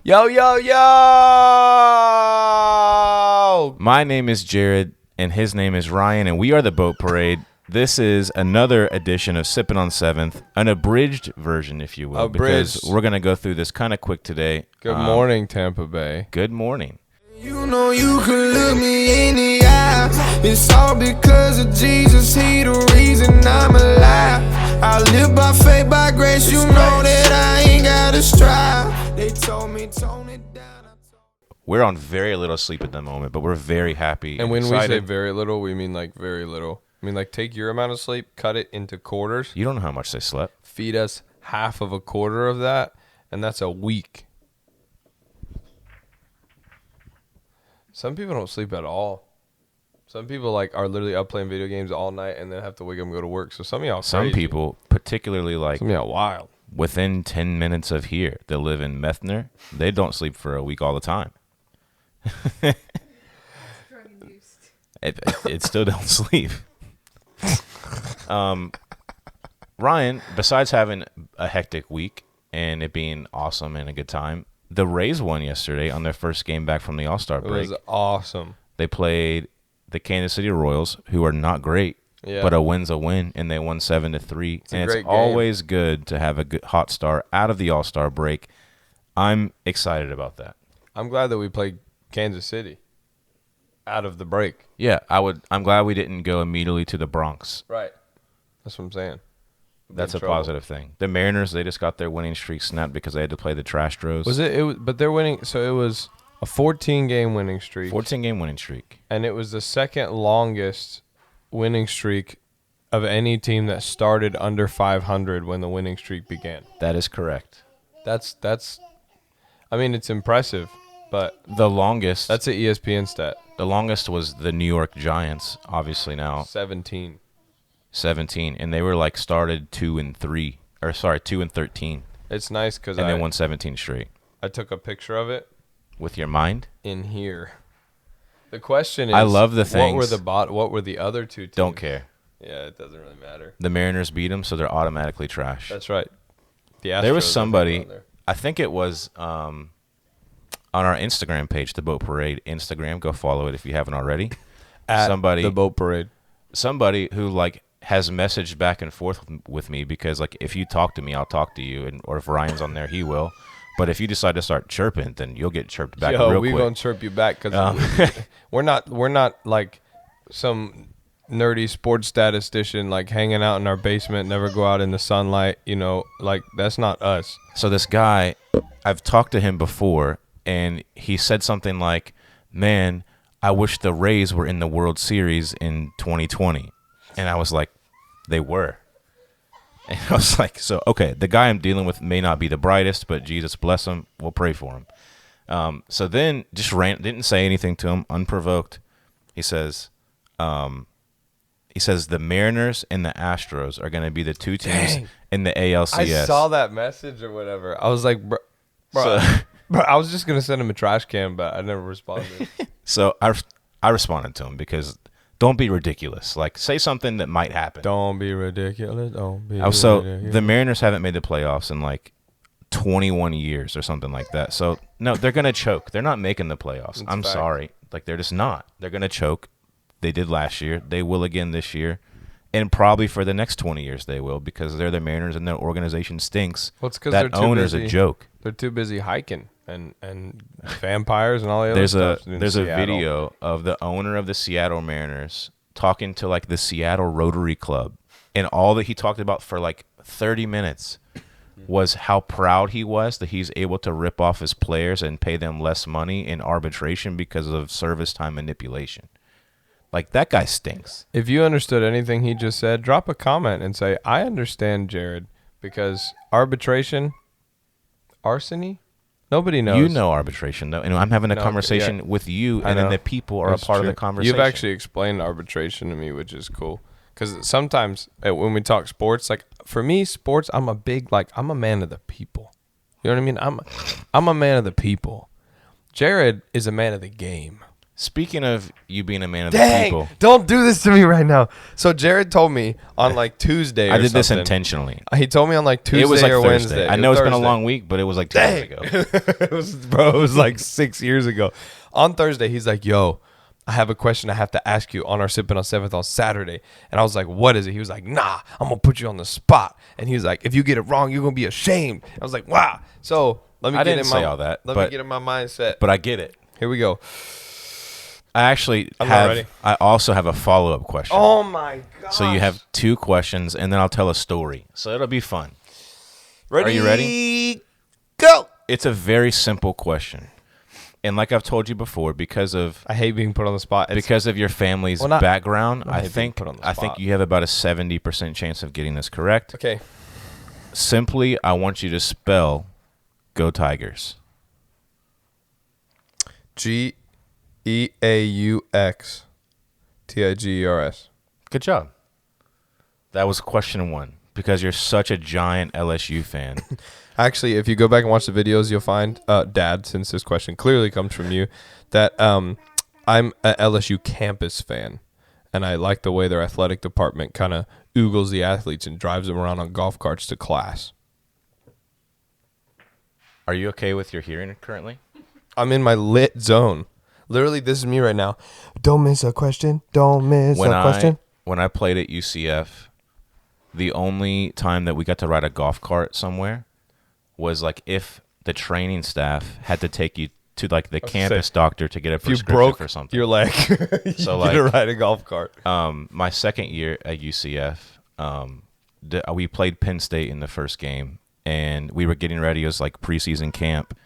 Yo, yo, yo! My name is Jared, and his name is Ryan, and we are the Boat Parade. This is another edition of Sippin on 7th, an abridged version, if you will, because we're going to go through this kind of quick today. Good morning, Tampa Bay. Good morning. You know you can look me in the eye. It's all because of Jesus. He the reason I'm alive. I live by faith, by grace. You know that I ain't gotta strive. They told me tone it down. We're on very little sleep at the moment, but we're very happy. And when excited. we say very little, we mean like very little. I mean like take your amount of sleep, cut it into quarters. You don't know how much they slept. Feed us half of a quarter of that, and that's a week. Some people don't sleep at all. Some people like are literally up playing video games all night and then have to wake up and go to work. So some of y'all Some crazy. people, particularly like Some of y'all wild. within 10 minutes of here, that live in Methner, they don't sleep for a week all the time. It still don't sleep. Ryan, besides having a hectic week and it being awesome and a good time, the Rays won yesterday on their first game back from the All-Star break. It was awesome. They played the Kansas City Royals, who are not great, but a win's a win, and they won 7-3. And it's always good to have a good hot start out of the All-Star break. I'm excited about that. I'm glad that we played Kansas City out of the break. Yeah, I'm glad we didn't go immediately to the Bronx. Right. That's what I'm saying. That's a positive thing. The Mariners, they just got their winning streak snapped because they had to play the Trastros. But they're winning. So it was a 14-game winning streak. 14-game winning streak. And it was the second longest winning streak of any team that started under 500 when the winning streak began. That is correct. That's. I mean, it's impressive, but the longest. That's an ESPN stat. The longest was the New York Giants, obviously now. 17, and they were like started 2-13. It's nice because they won 17 straight. I took a picture of it with your mind in here. The question is, I love the things. What were the other two teams? Don't care. Yeah, it doesn't really matter. The Mariners beat them, so they're automatically trash. That's right. There was somebody, I think it was on our Instagram page, the Boat Parade Instagram. Go follow it if you haven't already. The Boat Parade. Somebody who like has messaged back and forth with me because like if you talk to me, I'll talk to you, or if Ryan's on there, he will. But if you decide to start chirping, then you'll get chirped back real quick. We gonna chirp you back because we're not like some nerdy sports statistician like hanging out in our basement, never go out in the sunlight. You know, like that's not us. So this guy, I've talked to him before, and he said something like, "Man, I wish the Rays were in the World Series in 2020." And I was like, they were. And I was like, so, okay, the guy I'm dealing with may not be the brightest, but Jesus bless him. We'll pray for him. So then just didn't say anything to him, unprovoked. He says the Mariners and the Astros are going to be the two teams in the ALCS. I saw that message or whatever. I was like, bro, I was just going to send him a trash can, but I never responded. So I responded to him because don't be ridiculous. Like, say something that might happen. Don't be ridiculous. Don't be So ridiculous. the Mariners haven't made the playoffs in like 21 years or something like that. So, no, they're going to choke. They're not making the playoffs. I'm sorry. Like, they're just not. They're going to choke. They did last year. They will again this year. And probably for the next 20 years they will because they're the Mariners and their organization stinks. Well, it's because that owner's a joke. They're too busy hiking and vampires and all the other stuff. There's a video of the owner of the Seattle Mariners talking to like the Seattle Rotary Club, and all that he talked about for like 30 minutes was how proud he was that he's able to rip off his players and pay them less money in arbitration because of service time manipulation. Like, that guy stinks. If you understood anything he just said, drop a comment and say, I understand, Jared, because arbitration, arsony, nobody knows. You know arbitration, though, and I'm having a conversation with you, and then the people are a part of the conversation. You've actually explained arbitration to me, which is cool. Because sometimes when we talk sports, like, for me, sports, I'm a man of the people. You know what I mean? I'm a man of the people. Jared is a man of the game. Speaking of you being a man of the Dang! people, Don't do this to me right now. So Jared told me on like Tuesday. I or did this something. intentionally. He told me on like Tuesday It was like or Thursday. Wednesday. I know it's been a Thursday. long week, but it was like 2 days ago. It was like 6 years ago. On Thursday, he's like, "Yo, I have a question I have to ask you on our Sippin' on 7th on Saturday." And I was like, "What is it?" He was like, "Nah, I'm gonna put you on the spot." And he was like, "If you get it wrong, you're gonna be ashamed." I was like, "Wow." So let me I get didn't in say my all that, Let but- me get in my mindset. But I get it. Here we go. I actually I'm not ready. I also have a follow-up question. Oh my god. So you have 2 questions, and then I'll tell a story. So it'll be fun. ready? Are you ready? Go. It's a very simple question. And like I've told you before, because of I hate being put on the spot. your family's Well, not- background, I I hate being think put on the I think spot. you have about a 70% chance of getting this correct. Okay. Simply, I want you to spell Go Tigers. GEAUX Good job. That was question 1 because you're such a giant LSU fan. Actually, if you go back and watch the videos, you'll find, Dad, since this question clearly comes from you, that I'm a LSU campus fan, and I like the way their athletic department kind of oogles the athletes and drives them around on golf carts to class. Are you okay with your hearing currently? I'm in my lit zone. Literally, this is me right now. Don't miss a question. Don't miss a question. When I played at UCF, the only time that we got to ride a golf cart somewhere was like if the training staff had to take you to like the campus doctor to get a If you prescription broke for something. your leg, you So, get to like- ride a golf cart. My second year at UCF, we played Penn State in the first game, and we were getting ready. It was like preseason camp,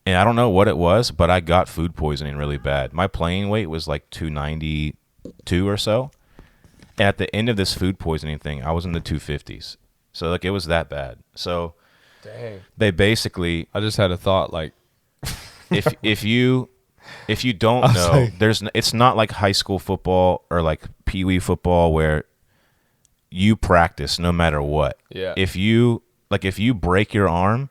and I don't know what it was, but I got food poisoning really bad. My playing weight was like 292 or so, and at the end of this food poisoning thing, I was in the 250s. So like it was that bad. So Dang. they basically, I just had a thought, like, if you don't was know, like- it's not like high school football or like pee-wee football where you practice no matter what. Yeah. If you break your arm,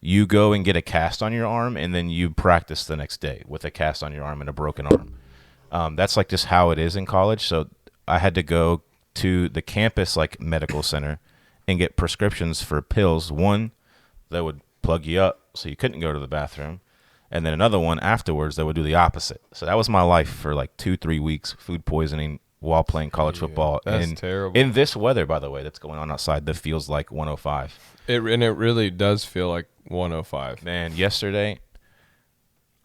you go and get a cast on your arm, and then you practice the next day with a cast on your arm and a broken arm. That's like just how it is in college. So I had to go to the campus like medical center and get prescriptions for pills. One that would plug you up so you couldn't go to the bathroom, and then another one afterwards that would do the opposite. So that was my life for like 2-3 weeks, food poisoning while playing college football. that's in, terrible. In this weather, by the way, that's going on outside that feels like 105. It really does feel like 105. Man, yesterday,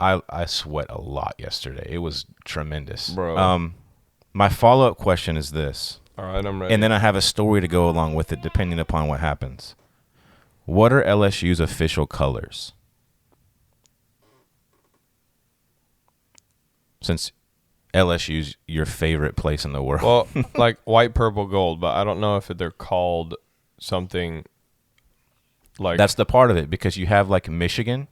I sweat a lot yesterday. It was tremendous. Bro. My follow-up question is this, All right, I'm ready. and then I have a story to go along with it depending upon what happens. What are LSU's official colors? Since LSU's your favorite place in the world. Well, like white, purple, gold, but I don't know if they're called something like That's the part of it, because you have like Michigan,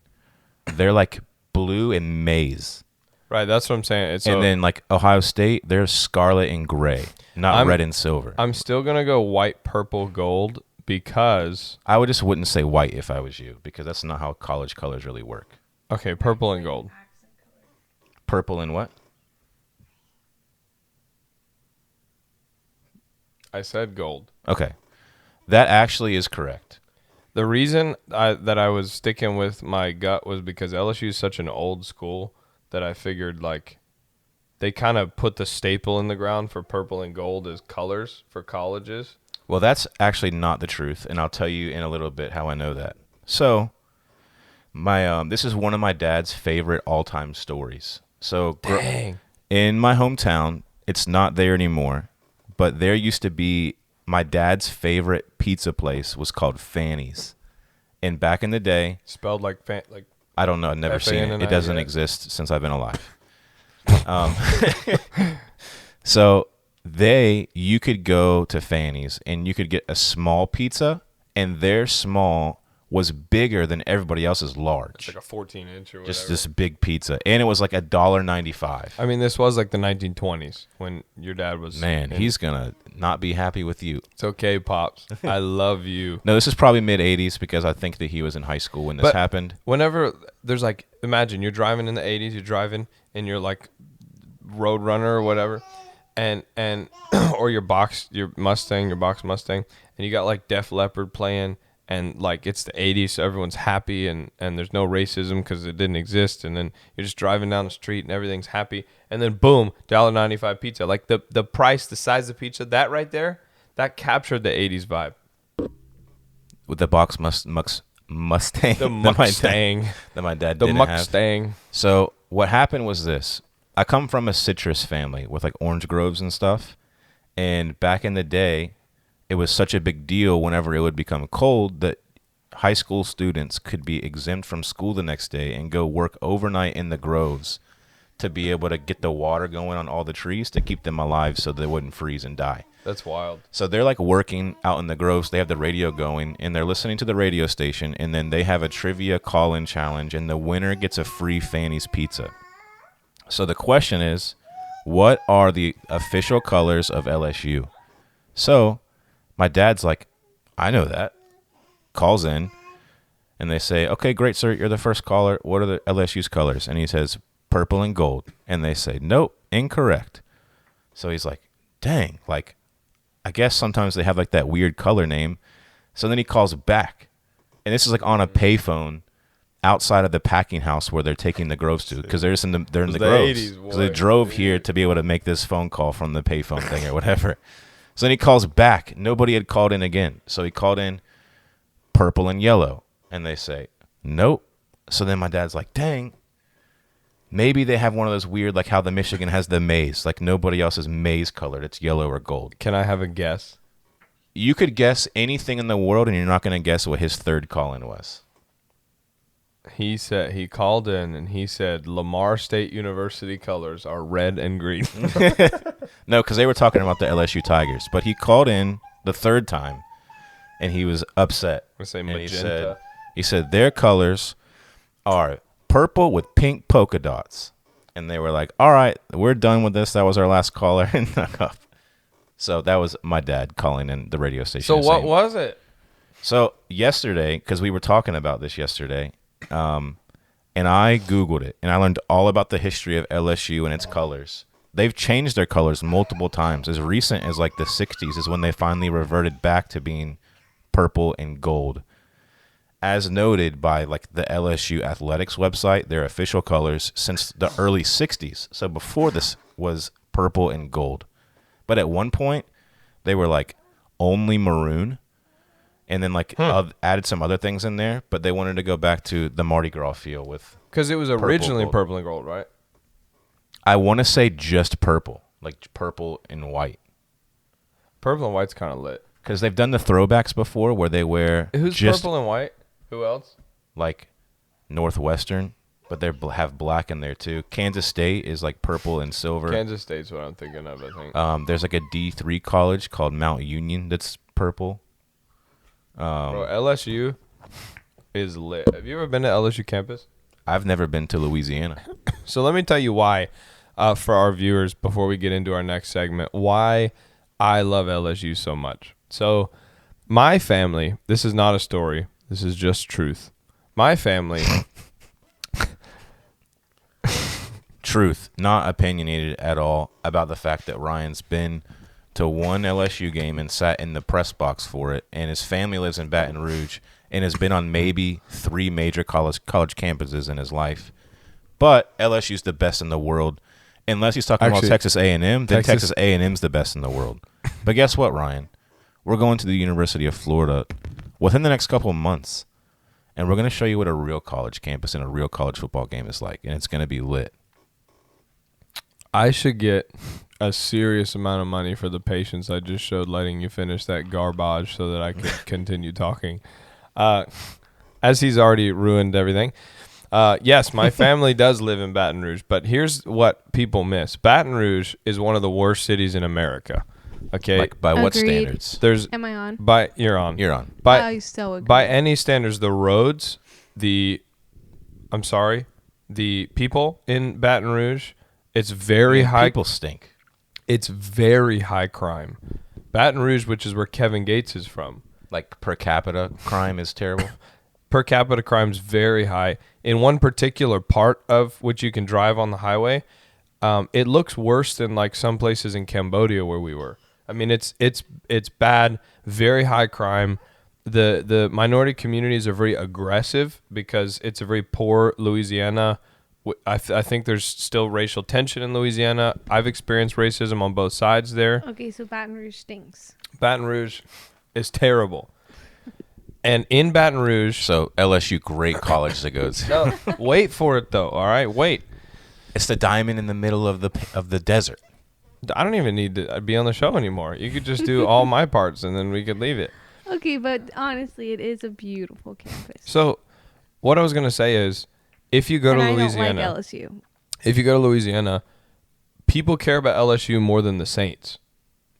they're like blue and maize. right. That's what I'm saying. It's And then like Ohio State, they're scarlet and gray, not red and silver. I'm still gonna go white, purple, gold because I would just wouldn't say white if I was you, because that's not how college colors really work. okay, purple and gold. Purple and what? I said gold. Okay. That actually is correct. The reason that I was sticking with my gut was because LSU is such an old school that I figured like they kind of put the staple in the ground for purple and gold as colors for colleges. Well, that's actually not the truth, and I'll tell you in a little bit how I know that. So, my this is one of my dad's favorite all-time stories. So, Dang. in my hometown, it's not there anymore, but there used to be my dad's favorite pizza place was called Fanny's. And back in the day, Spelled like I don't know, I've never seen it. F-A-N-N-I, It doesn't yeah. exist since I've been alive. So you could go to Fanny's and you could get a small pizza, and their small was bigger than everybody else's large. It's like a 14-inch or whatever. Just this big pizza. And it was like $1.95. I mean, this was like the 1920s when your dad was... Man, he's going to not be happy with you. It's okay, Pops. I love you. No, this is probably mid-'80s because I think that he was in high school when this happened. Whenever there's like... Imagine you're driving in the 80s. You're driving in your like Roadrunner or whatever. And or your box Mustang, and you got like Def Leppard playing... And, like, it's the 80s, so everyone's happy, and there's no racism because it didn't exist. And then you're just driving down the street, and everything's happy. And then, boom, $1.95 pizza. Like, the price, the size of the pizza, that right there, that captured the 80s vibe. With the box Mustang. The Mustang. That my dad the didn't Mustang. have. So what happened was this. I come from a citrus family with, like, orange groves and stuff. And back in the day, it was such a big deal whenever it would become cold that high school students could be exempt from school the next day and go work overnight in the groves to be able to get the water going on all the trees to keep them alive so they wouldn't freeze and die. That's wild. So they're like working out in the groves. They have the radio going and they're listening to the radio station, and then they have a trivia call-in challenge, and the winner gets a free Fanny's pizza. So the question is, what are the official colors of LSU? So my dad's like, I know that. Calls in, and they say, okay, great, sir. You're the first caller. What are the LSU's colors? And he says, purple and gold. And they say, nope, incorrect. So he's like, dang, like, I guess sometimes they have like that weird color name. So then he calls back. And this is like on a payphone outside of the packing house where they're taking the groves to, because they're in the groves. So they drove here to be able to make this phone call from the payphone thing or whatever. So then he calls back. Nobody had called in again. So he called in purple and yellow. And they say, nope. So then my dad's like, dang. Maybe they have one of those weird, like how the Michigan has the maize. Like nobody else is maize colored. It's yellow or gold. Can I have a guess? You could guess anything in the world, and you're not going to guess what his third call-in was. He called in and he said Lamar State University colors are red and green. No, because they were talking about the LSU Tigers. But he called in the third time, and he was upset. Say and magenta. He said their colors are purple with pink polka dots. And they were like, all right, we're done with this. That was our last caller, and hung up. So that was my dad calling in the radio station. So what was it? So yesterday, because we were talking about this yesterday, and I Googled it, and I learned all about the history of LSU and its colors. They've changed their colors multiple times. As recent as like the 60s is when they finally reverted back to being purple and gold. As noted by like the LSU Athletics website, their official colors since the early 60s. So before this was purple and gold. But at one point, they were like only maroon. And then like added some other things in there, but they wanted to go back to the Mardi Gras feel with. Because it was originally purple and gold, right? I want to say just purple, like purple and white. Purple and white's kind of lit. Because they've done the throwbacks before where they wear Who's just purple and white? Who else? Like Northwestern, but they have black in there too. Kansas State is like purple and silver. Kansas State's what I'm thinking of, I think. There's like a D3 college called Mount Union that's purple. Bro, LSU is lit. Have you ever been to LSU campus? I've never been to Louisiana. So let me tell you why, for our viewers, before we get into our next segment, why I love LSU so much. So my family, this is not a story. This is just truth. My family. Truth, not opinionated at all about the fact that Ryan's been to one LSU game and sat in the press box for it, and his family lives in Baton Rouge and has been on maybe 3 major college campuses in his life. But LSU's the best in the world. Unless he's talking about Texas A&M, then Texas A&M's the best in the world. But guess what, Ryan? We're going to the University of Florida within the next couple of months, and we're going to show you what a real college campus and a real college football game is like, and it's going to be lit. I should get a serious amount of money for the patience I just showed letting you finish that garbage so that I could continue talking. As he's already ruined everything. Yes, my family does live in Baton Rouge, but here's what people miss. Baton Rouge is one of the worst cities in America. Okay. Like by what Agreed. standards? There's Am I on? you're on. You're on. I so agree. By any standards, the roads, the people in Baton Rouge, it's very high. People stink. It's very high crime. Baton Rouge, which is where Kevin Gates is from. Like per capita crime is terrible. Per capita crime's very high. In one particular part of which you can drive on the highway, it looks worse than like some places in Cambodia where we were. I mean, it's bad, very high crime. The minority communities are very aggressive because it's a very poor Louisiana. I think there's still racial tension in Louisiana. I've experienced racism on both sides there. Okay, so Baton Rouge stinks. Baton Rouge is terrible. And in Baton Rouge... So LSU, great college to go to. No, wait for it, though, all right? Wait. It's the diamond in the middle of the desert. I don't even need to be on the show anymore. You could just do all my parts, and then we could leave it. Okay, but honestly, it is a beautiful campus. So what I was going to say is, if you go to Louisiana... I don't like LSU. If you go to Louisiana, people care about LSU more than the Saints.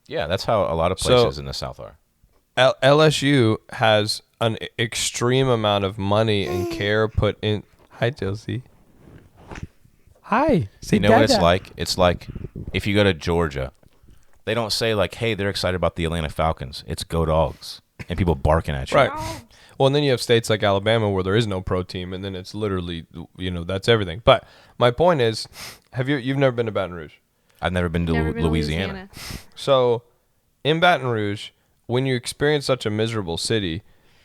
Yeah, that's how a lot of places in the South are. LSU has an extreme amount of money and care put in. Hi, Chelsea. Hi. You know what it's like? It's like if you go to Georgia, they don't say like, "Hey, they're excited about the Atlanta Falcons." It's "Go Dogs," and people barking at you. Right. Well, and then you have states like Alabama where there is no pro team, and then it's literally, that's everything. But my point is, you've never been to Baton Rouge? I've never been to Louisiana. So, in Baton Rouge, when you experience such a miserable city,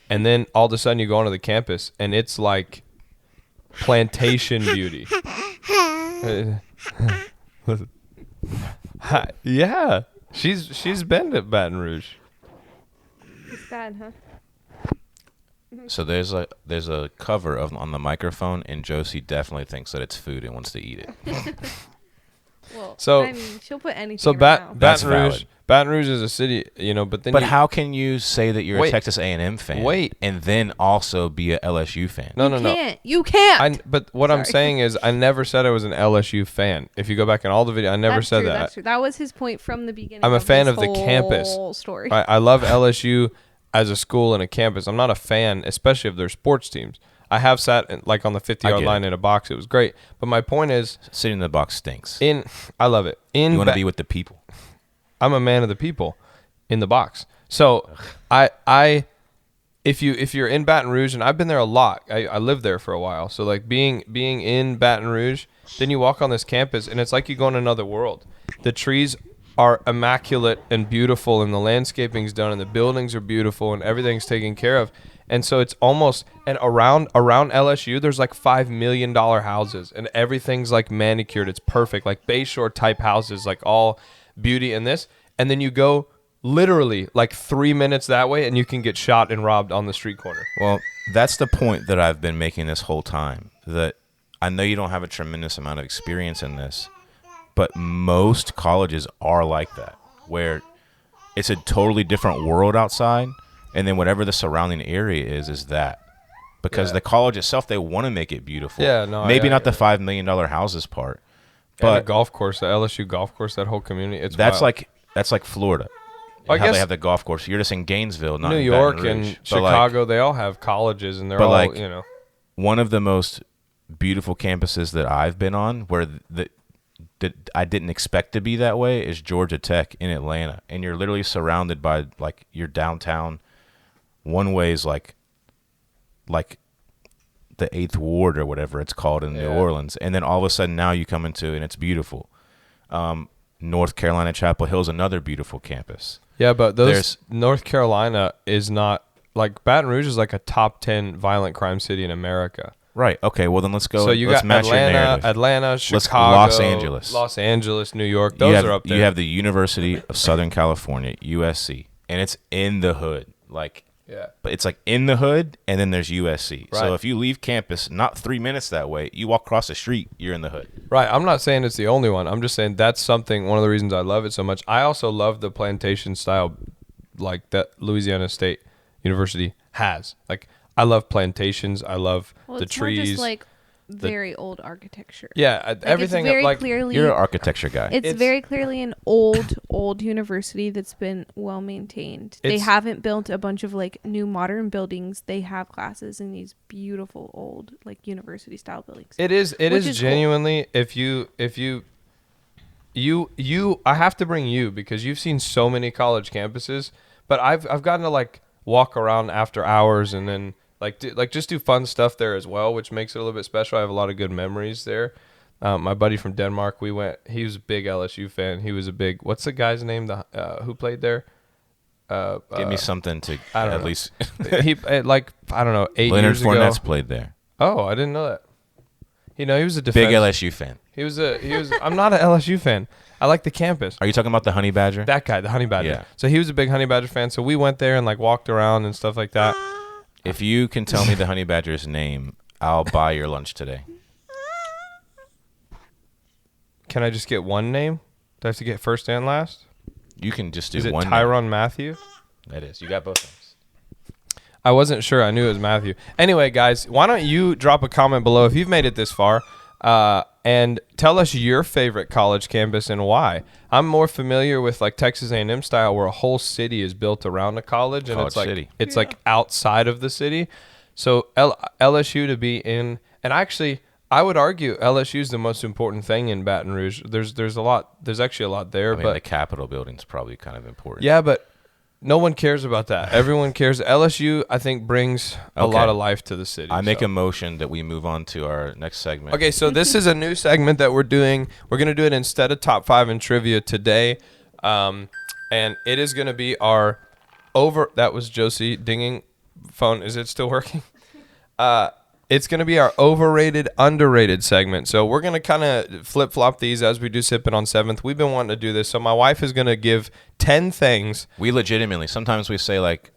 and then all of a sudden you go onto the campus, and it's like plantation beauty. Yeah, she's been to Baton Rouge. It's bad, huh? So there's a cover on the microphone, and Josie definitely thinks that it's food and wants to eat it. Well, So- I mean, she'll put anything So around. That's Baton Rouge, valid. Baton Rouge is a city, but then But how can you say that you're Wait. a Texas A&M fan? Wait. And then also be a LSU fan? No. You can't. But what I'm Sorry. saying is, I never said I was an LSU fan. If you go back in all the videos, I never That's said true, that. That's true. That was his point from the beginning. I'm a fan this of the whole campus. Story. I love LSU as a school and a campus. I'm not a fan, especially of their sports teams. I have sat on the 50-yard get line it. in a box. It was great. But my point is, Sitting in the box stinks. I love it. You want to be with the people. I'm a man of the people in the box. So if you're in Baton Rouge, and I've been there a lot. I lived there for a while. So like being in Baton Rouge, then you walk on this campus and it's like you go in another world. The trees are immaculate and beautiful, and the landscaping's done, and the buildings are beautiful, and everything's taken care of. And so it's almost, and around LSU, there's like $5 million houses, and everything's like manicured. It's perfect, like Bayshore type houses, like all beauty in this. And then you go literally like 3 minutes that way, and you can get shot and robbed on the street corner. Well, that's the point that I've been making this whole time. That I know you don't have a tremendous amount of experience in this, but most colleges are like that, where it's a totally different world outside, and then whatever the surrounding area is that. Because the college itself, they want to make it beautiful. Yeah, no, maybe not the $5 million houses part, But but the golf course, the LSU golf course, that whole community, it's that's wild. like Florida. I How guess they have the golf course. You're just in Gainesville, not New in York Baton Rouge. and But, like, Chicago, they all have colleges, and they're but, all, like, one of the most beautiful campuses that I've been on, where that I didn't expect to be that way, is Georgia Tech in Atlanta, and you're literally surrounded by like your downtown. One way is like the 8th Ward or whatever it's called in New Orleans, and then all of a sudden now you come into and it's beautiful. North Carolina Chapel Hill is another beautiful campus. Yeah, but North Carolina is not, like, Baton Rouge is like a top 10 violent crime city in America. Right. Okay. Well, then let's go. So you let's got match your narrative. Atlanta, Let's- Chicago, Los Angeles. New York. Those are up there. You have the University of Southern California, USC, and it's in the hood. Like, but it's like in the hood, and then there's USC. Right. So if you leave campus, not 3 minutes that way, you walk across the street, you're in the hood. Right. I'm not saying it's the only one. I'm just saying that's one of the reasons I love it so much. I also love the plantation style, like, that Louisiana State University has. Like, I love plantations. I love the it's more trees. just like very old architecture. Yeah, Like, everything it's very like clearly. You're an architecture guy. It's very clearly an old university that's been well maintained. They haven't built a bunch of like new modern buildings. They have classes in these beautiful old like university style buildings. It is genuinely cool. if you I have to bring you because you've seen so many college campuses, but I've gotten to like walk around after hours and then just do fun stuff there as well, which makes it a little bit special. I have a lot of good memories there. My buddy from Denmark, we went. He was a big LSU fan. He was a big. What's the guy's name? Who played there? Give me something to I don't at know. least. He like I don't know 8 Leonard years ago. Fournette's played there. Oh, I didn't know that. He was a defense. Big LSU fan. He was. I'm not an LSU fan. I like the campus. Are you talking about the Honey Badger? That guy, the Honey Badger. Yeah. So he was a big Honey Badger fan. So we went there and like walked around and stuff like that. If you can tell me the Honey Badger's name, I'll buy your lunch today. Can I just get one name? Do I have to get first and last? You can just do Is it one. Tyrann Mathieu? That is. You got both names. I wasn't sure. I knew it was Matthew. Anyway, guys, why don't you drop a comment below if you've made it this far, and tell us your favorite college campus and why. I'm more familiar with like Texas A&M style, where a whole city is built around a college, and College city. It's like outside of the city. So LSU to be in, and actually, I would argue LSU is the most important thing in Baton Rouge. There's actually a lot there, I mean, but the Capitol building's probably kind of important. yeah, but no one cares about that. Everyone cares. LSU, I think, brings a lot of life to the city. I make a motion that we move on to our next segment. Okay, so this is a new segment that we're doing. We're going to do it instead of Top 5 in Trivia today. And it is going to be our that was Josie dinging phone. Is it still working? It's going to be our overrated, underrated segment. So we're going to kind of flip-flop these as we do Sippin' on 7th. We've been wanting to do this. So my wife is going to give 10 things. We legitimately, sometimes we say like,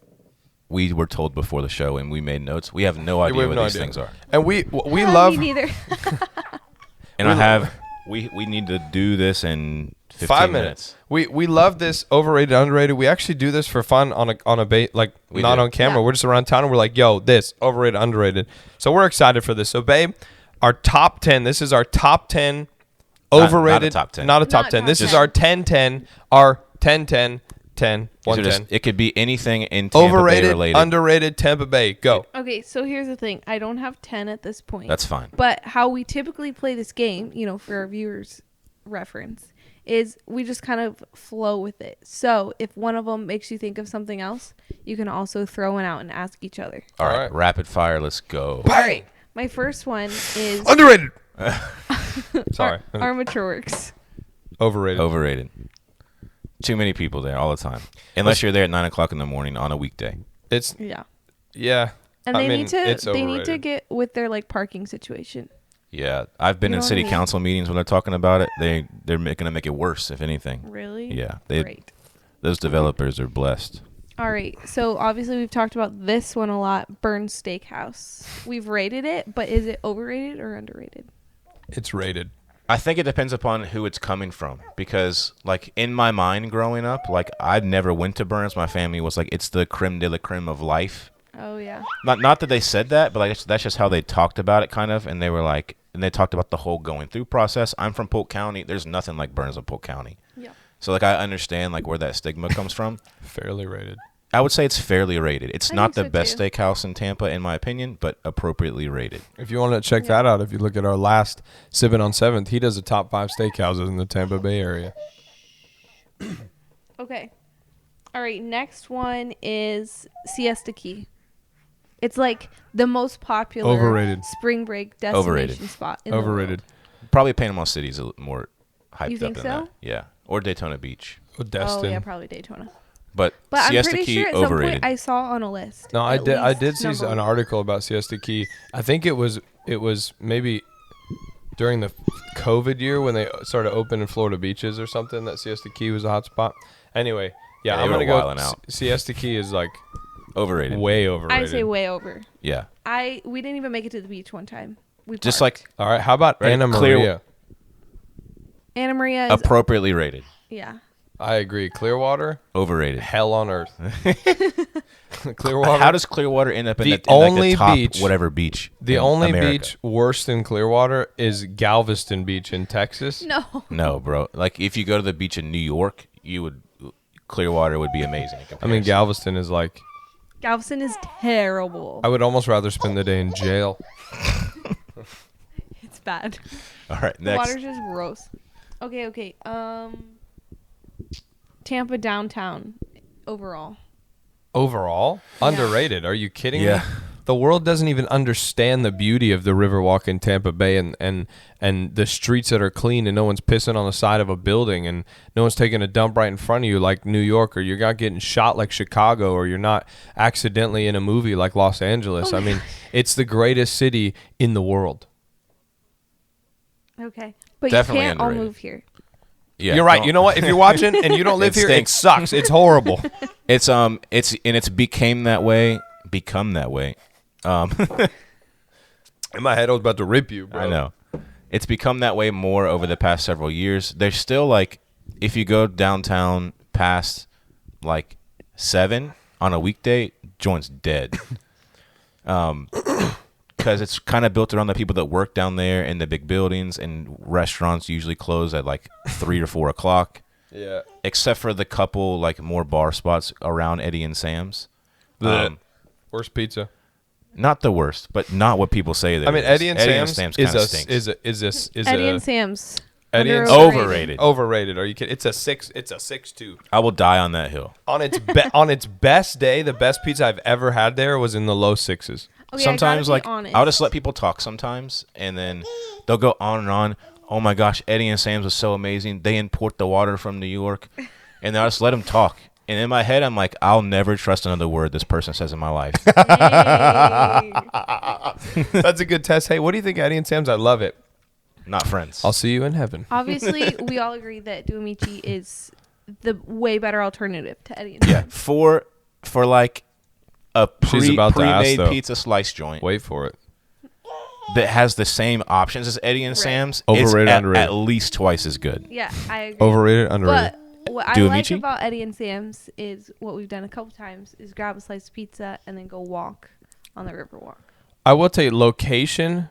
we were told before the show and we made notes. We have no idea what these things are. And we love... Me neither. And we need to do this in 15 5 minutes. We love this overrated, underrated. We actually do this for fun on a bait, like not on camera. Yeah. We're just around town and we're like, yo, this overrated, underrated. So we're excited for this. So babe, our top 10. This is our top 10 overrated. Not a top 10. Not a top Not 10. top This 10. is our 10-10. Our 10-10. 10. 110. It could be anything in Tampa Bay Overrated, related. underrated, Tampa Bay. Go. Okay, so here's the thing. I don't have 10 at this point. That's fine. But how we typically play this game, for our viewers' reference, is we just kind of flow with it. So if one of them makes you think of something else, you can also throw one out and ask each other. All right, All right. rapid fire. Let's go. All right. My first one is Underrated. Sorry. Armature Works. Overrated. Overrated. Too many people there all the time. Unless you're there at 9 o'clock in the morning on a weekday. It's Yeah. yeah. And they need it's to overrated. get with their like parking situation. Yeah, I've been You in know what city I mean? council meetings when they're talking about it. They're going to make it worse, if anything. Really? Yeah, Great. those developers are blessed. All right. So obviously we've talked about this one a lot. Bern Steakhouse. We've rated it, but is it overrated or underrated? It's rated. I think it depends upon who it's coming from, because like in my mind growing up, like I never went to Bern's. My family was like, it's the creme de la creme of life. Oh yeah. Not that they said that, but like that's just how they talked about it, kind of. And they were like, and they talked about the whole going through process. I'm from Polk County. There's nothing like Bern's of Polk County. Yeah. So like I understand like where that stigma comes from. Fairly rated. I would say it's fairly rated. It's I not the think so, best too. steakhouse in Tampa, in my opinion, but appropriately rated. If you want to check that out, if you look at our last Sippin' on 7th, he does the top 5 steakhouses in the Tampa Bay area. Okay. All right. Next one is Siesta Key. It's like the most popular Overrated. spring break destination Overrated. spot. In the Overrated. Probably Panama City is more hyped You up think than so? that. Yeah, or Daytona Beach. Oh, world. Destin. Oh yeah, probably Daytona. But But Siesta I'm pretty Key sure at some overrated. point I saw on a list. No, I at did. I least did see number an one. article about Siesta Key. I think it was maybe during the COVID year when they started opening Florida beaches or something. That Siesta Key was a hot spot. Anyway, yeah, Yeah, I'm they gonna were go. wilding out. Siesta Key is like Overrated. way overrated. I say way over. Yeah. We didn't even make it to the beach one time. We Just parked. like All right, how about Right, Anna Clear- Maria? Anna Maria is appropriately rated. yeah. I agree. Clearwater, Overrated. hell on earth. Clearwater. How does Clearwater end up in The the only top beach- whatever beach? The in only America? beach worse than Clearwater is Galveston Beach in Texas. No. No, bro. Like if you go to the beach in New York, Clearwater would be amazing. In I mean, comparison. Galveston is like, Galveston is terrible. I would almost rather spend the day in jail. It's bad. All right, The next. water's just gross. Okay. Tampa downtown overall. Overall, underrated. Are you kidding Yeah. me? The world doesn't even understand the beauty of the Riverwalk in Tampa Bay and the streets that are clean and no one's pissing on the side of a building and no one's taking a dump right in front of you like New York, or you're not getting shot like Chicago, or you're not accidentally in a movie like Los Angeles. I mean, it's the greatest city in the world. Okay. But Definitely you can't all underrated. move here. Yeah, You're right. don't- You know what? If you're watching and you don't live It here, it stinks. sucks. It's horrible. It's become that way. In my head, I was about to rip you, bro. I know. It's become that way more over the past several years. There's still like, if you go downtown past like 7 on a weekday, joint's dead. Because it's kind of built around the people that work down there in the big buildings, and restaurants usually close at like 3 or 4 o'clock. Yeah. Except for the couple like more bar spots around Eddie and Sam's. Worst pizza. Not the worst, but not what people say. I mean, Eddie and Sam's kinda is stinks. Eddie and Sam's. Eddie and Overrated. Overrated. Are you kidding? It's a 6.2. I will die on that hill. On its best day, the best pizza I've ever had there was in the low 6s. Okay, Sometimes, like, honest. I'll just let people talk sometimes, and then they'll go on and on. Oh my gosh, Eddie and Sam's was so amazing. They import the water from New York, and then I'll just let them talk. And in my head, I'm like, I'll never trust another word this person says in my life. Hey. That's a good test. Hey, what do you think, Eddie and Sam's? I love it. Not friends. I'll see you in heaven. Obviously, we all agree that Duamici is the way better alternative to Eddie and Yeah, Sam's. for like a She's about to ask, pre-made though. pizza slice joint Wait for it. that has the same options as Eddie and Right. Sam's. Overrated, it's underrated. at least twice as good. Yeah, I agree. Overrated, underrated. But what I like Duamici? about Eddie and Sam's is what we've done a couple times is grab a slice of pizza and then go walk on the Riverwalk. I will tell you, location,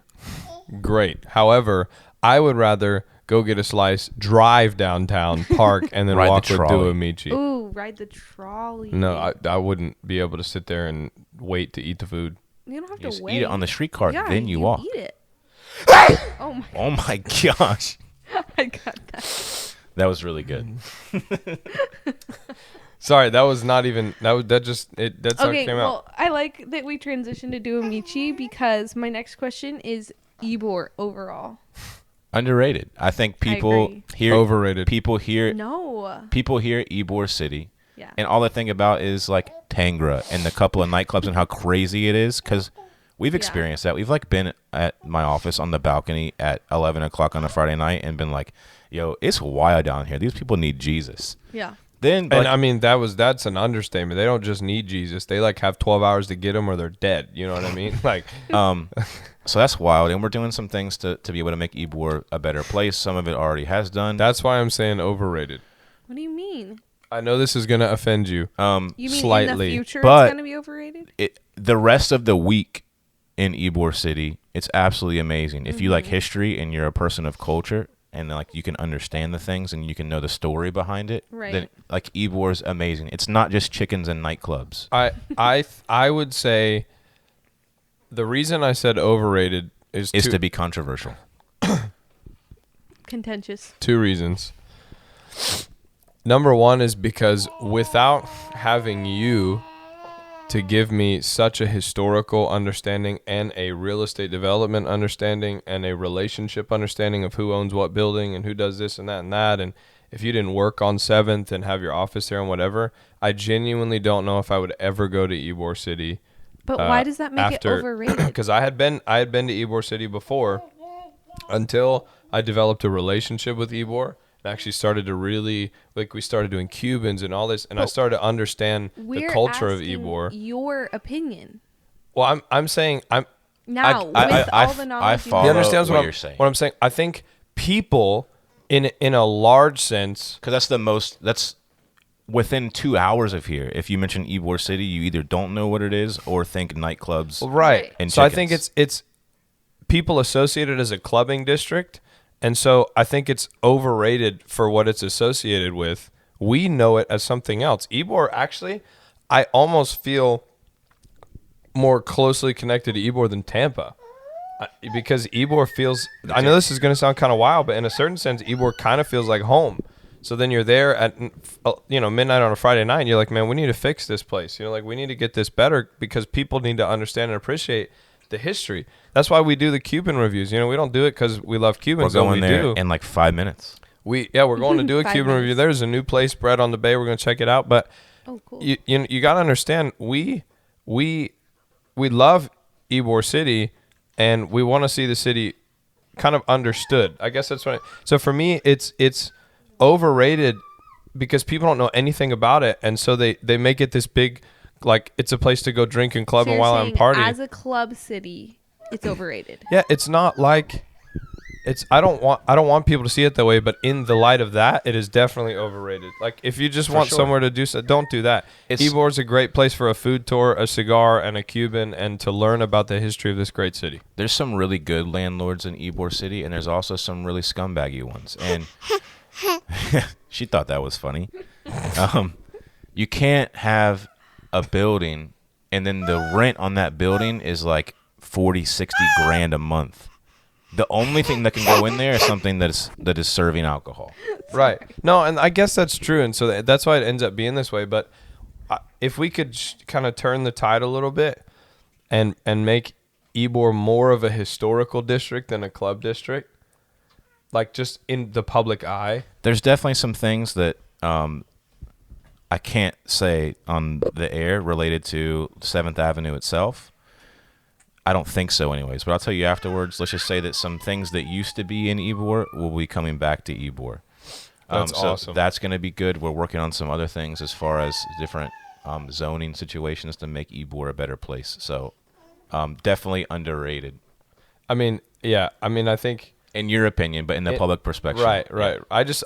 great. However, I would rather go get a slice, drive downtown, park, and then Ride the walk with trolley. Duamici. Ooh, ride the trolley. No, I wouldn't be able to sit there and wait to eat the food. You don't have You to just wait. eat it on the streetcar, yeah, then you walk. Eat it. Oh my! Oh my gosh, I got that. that was really good. Sorry, that was not even that's how it Okay, came well, out. I like that we transitioned to Duamici because my next question is Ybor overall. Underrated. I think people agree. here Overrated. People here No. Ybor City, Yeah. and all they think about is like Tangra and the couple of nightclubs and how crazy it is. Because we've experienced that. We've like been at my office on the balcony at 11 o'clock on a Friday night and been like, "Yo, it's wild down here. These people need Jesus." Yeah. Then, And like, I mean, that's an understatement. They don't just need Jesus. They like have 12 hours to get him or they're dead. You know what I mean? Like, so that's wild. And we're doing some things to be able to make Ybor a better place. Some of it already has done. that's why I'm saying overrated. What do you mean? I know this is going to offend you. You mean Slightly, in the future but- it's going to be overrated? The rest of the week in Ybor City, it's absolutely amazing. If you like history and you're a person of culture and like you can understand the things and you can know the story behind it, Right. then like Ybor's amazing. It's not just chickens and nightclubs. I would say the reason I said overrated is To be controversial. Contentious. two reasons. Number one is because without having you to give me such a historical understanding and a real estate development understanding and a relationship understanding of who owns what building and who does this and that, and if you didn't work on 7th and have your office there and whatever, I genuinely don't know if I would ever go to Ybor City. But why does that make it overrated? Because I had been to Ybor City before until I developed a relationship with Ybor and actually started to really, like, we started doing Cubans and all this, and I started to understand the We're culture of asking Ybor. your opinion. Well, I'm saying Now, I with all the knowledge you follow he understands what what you're saying. What I'm saying. I think people in a large sense, Because that's within 2 hours of here. If you mention Ybor City, you either don't know what it is or think nightclubs. right. And So I chickens. think it's people associate it as a clubbing district, and so I think it's overrated for what it's associated with. We know it as something else. Ybor, actually, I almost feel more closely connected to Ybor than Tampa. Because Ybor feels, I know this is going to sound kind of wild, but in a certain sense, Ybor kind of feels like home. So then you're there at, midnight on a Friday night, and you're like, man, we need to fix this place. Like, we need to get this better because people need to understand and appreciate the history. That's why we do the Cuban reviews. We don't do it because we love Cubans. We're going there do. in like 5 minutes. We're going to do a 5 Cuban review. minutes. There's a new place, Bread on the Bay. We're going to check it out. But Oh, cool. you got to understand, we love Ybor City, and we want to see the city kind of understood. I guess that's what. So for me, it's overrated because people don't know anything about it, and so they make it this big, like it's a place to go drink and club So and you're while I'm saying partying. as a club city, it's overrated. Yeah, it's not like it's. I don't want people to see it that way, but in the light of that, it is definitely overrated. Like if you just want sure. somewhere to do so, don't do that. Ybor's a great place for a food tour, a cigar, and a Cuban, and to learn about the history of this great city. There's some really good landlords in Ybor City, and there's also some really scumbaggy ones. And she thought that was funny. You can't have a building, and then the rent on that building is like 40, 60 grand a month. The only thing that can go in there is something that is serving alcohol. Right. No, and I guess that's true, and so that's why it ends up being this way. But if we could kind of turn the tide a little bit and make Ybor more of a historical district than a club district, like just in the public eye. There's definitely some things that I can't say on the air related to 7th Avenue itself. I don't think so anyways, but I'll tell you afterwards. Let's just say that some things that used to be in Ybor will be coming back to Ybor. That's so awesome. That's going to be good. We're working on some other things as far as different zoning situations to make Ybor a better place. So definitely underrated. I mean, yeah. I mean, I think in your opinion, but in the public perspective. Right. Yeah.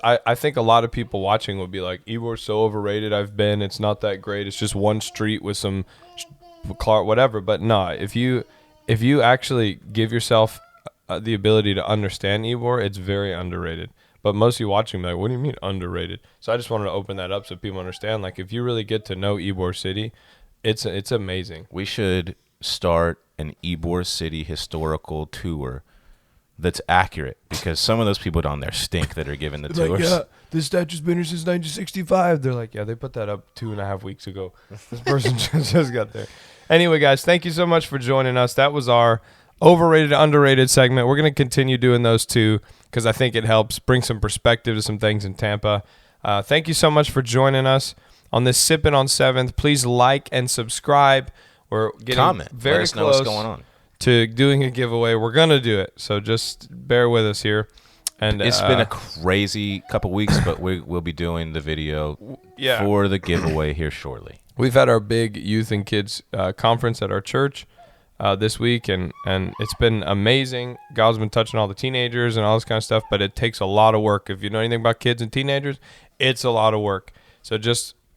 I think a lot of people watching would be like, Ybor's so overrated. I've been. It's not that great. It's just one street with some whatever. But no, if you actually give yourself the ability to understand Ybor, it's very underrated. But most of you watching be like, what do you mean underrated? So I just wanted to open that up so people understand. Like, if you really get to know Ybor City, it's amazing. We should start an Ybor City historical tour that's accurate, because some of those people down there stink that are giving the tours. Like, yeah, this statue's been here since 1965. They're like, yeah, they put that up 2.5 weeks ago. This person just got there. Anyway, guys, thank you so much for joining us. That was our overrated, underrated segment. We're going to continue doing those too, because I think it helps bring some perspective to some things in Tampa. Thank you so much for joining us on this Sippin' on 7th. Please like and subscribe. We're getting Comment. very Let us know close what's going on. to doing a giveaway. We're going to do it, so just bear with us here. And It's been a crazy couple weeks, but we'll be doing the video for the giveaway here shortly. We've had our big youth and kids conference at our church this week, and it's been amazing. God's been touching all the teenagers and all this kind of stuff, but it takes a lot of work. If you know anything about kids and teenagers, it's a lot of work. So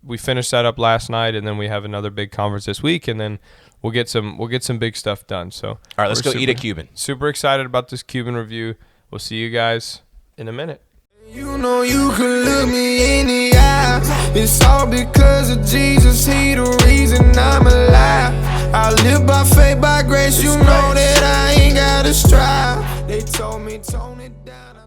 we finished that up last night, and then we have another big conference this week, and then we'll get some big stuff done. So all right, let's go eat a Cuban. Super excited about this Cuban review. We'll see you guys in a minute. You know you could look me in the eye. It's all because of Jesus. He the reason I'm alive. I live by faith, by grace. You know that I ain't gotta strive. They told me tone it down.